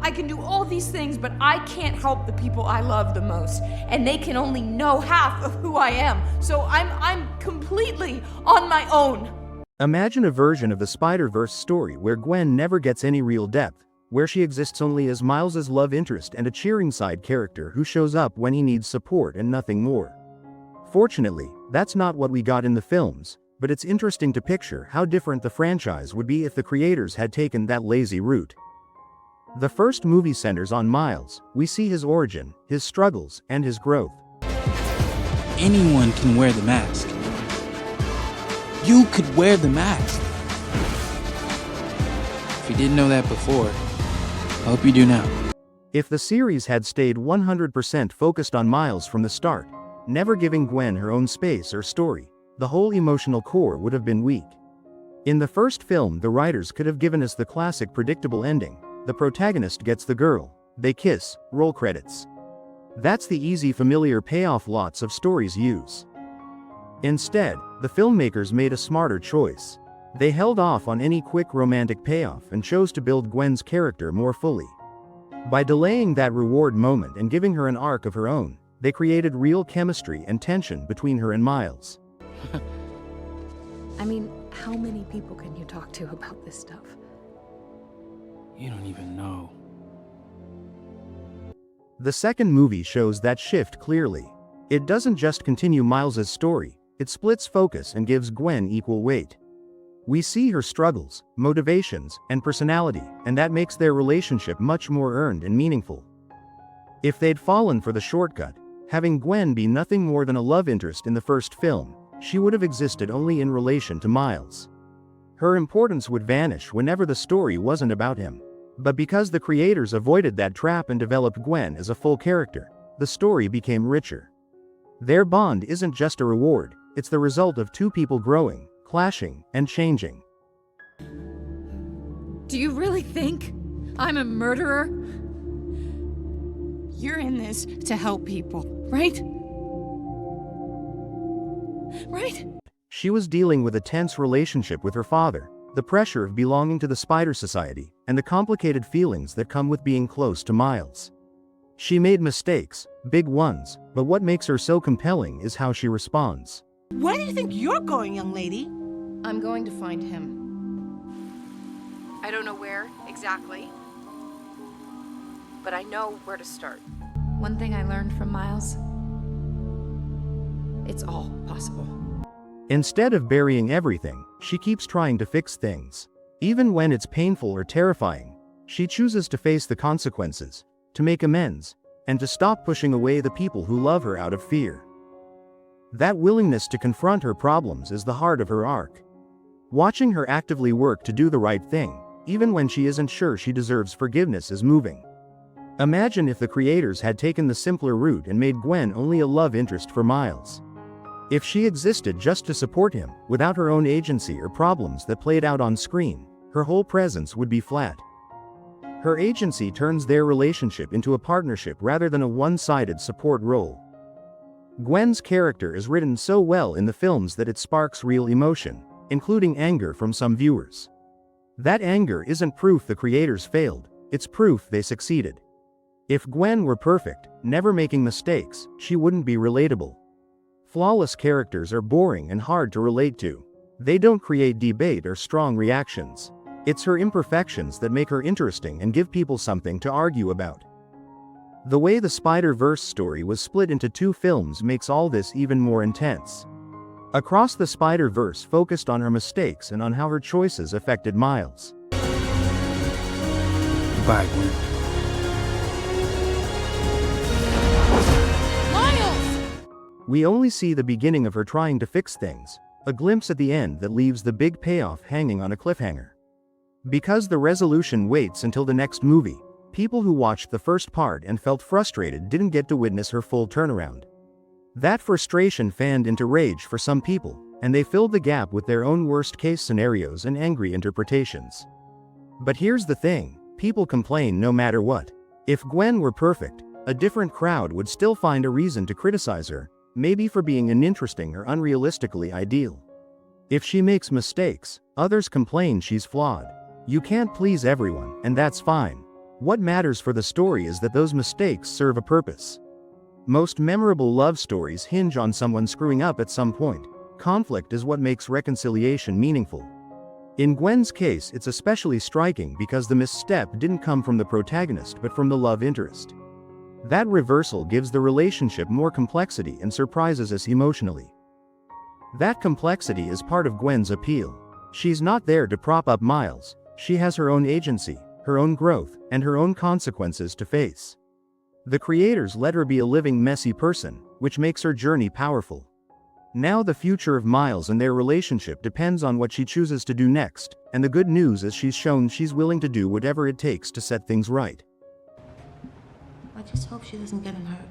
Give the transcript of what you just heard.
I can do all these things, but I can't help the people I love the most, and they can only know half of who I am, so I'm completely on my own. Imagine a version of the Spider-Verse story where Gwen never gets any real depth, where she exists only as Miles's love interest and a cheering side character who shows up when he needs support and nothing more. Fortunately, that's not what we got in the films, but it's interesting to picture how different the franchise would be if the creators had taken that lazy route. The first movie centers on Miles. We see his origin, his struggles, and his growth. Anyone can wear the mask. You could wear the mask. If you didn't know that before, I hope you do now. If the series had stayed 100% focused on Miles from the start, never giving Gwen her own space or story, the whole emotional core would have been weak. In the first film, the writers could have given us the classic predictable ending. The protagonist gets the girl, they kiss, roll credits. That's the easy familiar payoff lots of stories use. Instead, the filmmakers made a smarter choice. They held off on any quick romantic payoff and chose to build Gwen's character more fully. By delaying that reward moment and giving her an arc of her own, they created real chemistry and tension between her and Miles. I mean, how many people can you talk to about this stuff? You don't even know. The second movie shows that shift clearly. It doesn't just continue Miles's story, it splits focus and gives Gwen equal weight. We see her struggles, motivations, and personality, and that makes their relationship much more earned and meaningful. If they'd fallen for the shortcut, having Gwen be nothing more than a love interest in the first film, she would have existed only in relation to Miles. Her importance would vanish whenever the story wasn't about him. But because the creators avoided that trap and developed Gwen as a full character, the story became richer. Their bond isn't just a reward, it's the result of two people growing, clashing, and changing. Do you really think I'm a murderer? You're in this to help people, right? Right? She was dealing with a tense relationship with her father, the pressure of belonging to the Spider Society, and the complicated feelings that come with being close to Miles. She made mistakes, big ones, but what makes her so compelling is how she responds. Where do you think you're going, young lady? I'm going to find him. I don't know where exactly, but I know where to start. One thing I learned from Miles: it's all possible. Instead of burying everything, she keeps trying to fix things. Even when it's painful or terrifying, she chooses to face the consequences, to make amends, and to stop pushing away the people who love her out of fear. That willingness to confront her problems is the heart of her arc. Watching her actively work to do the right thing, even when she isn't sure she deserves forgiveness, is moving. Imagine if the creators had taken the simpler route and made Gwen only a love interest for Miles. If she existed just to support him, without her own agency or problems that played out on screen, her whole presence would be flat. Her agency turns their relationship into a partnership rather than a one-sided support role. Gwen's character is written so well in the films that it sparks real emotion, including anger from some viewers. That anger isn't proof the creators failed, it's proof they succeeded. If Gwen were perfect, never making mistakes, she wouldn't be relatable. Flawless characters are boring and hard to relate to. They don't create debate or strong reactions. It's her imperfections that make her interesting and give people something to argue about. The way the Spider-Verse story was split into two films makes all this even more intense. Across the Spider-Verse focused on her mistakes and on how her choices affected Miles. Goodbye, Gwen. We only see the beginning of her trying to fix things, a glimpse at the end that leaves the big payoff hanging on a cliffhanger. Because the resolution waits until the next movie, people who watched the first part and felt frustrated didn't get to witness her full turnaround. That frustration fanned into rage for some people, and they filled the gap with their own worst-case scenarios and angry interpretations. But here's the thing, people complain no matter what. If Gwen were perfect, a different crowd would still find a reason to criticize her, maybe for being uninteresting or unrealistically ideal. If she makes mistakes, others complain she's flawed. You can't please everyone, and that's fine. What matters for the story is that those mistakes serve a purpose. Most memorable love stories hinge on someone screwing up at some point. Conflict is what makes reconciliation meaningful. In Gwen's case, it's especially striking because the misstep didn't come from the protagonist but from the love interest. That reversal gives the relationship more complexity and surprises us emotionally. That complexity is part of Gwen's appeal. She's not there to prop up Miles. She has her own agency, her own growth, and her own consequences to face. The creators let her be a living, messy person, which makes her journey powerful. Now the future of Miles and their relationship depends on what she chooses to do next, and the good news is she's shown she's willing to do whatever it takes to set things right. I just hope she doesn't get him hurt.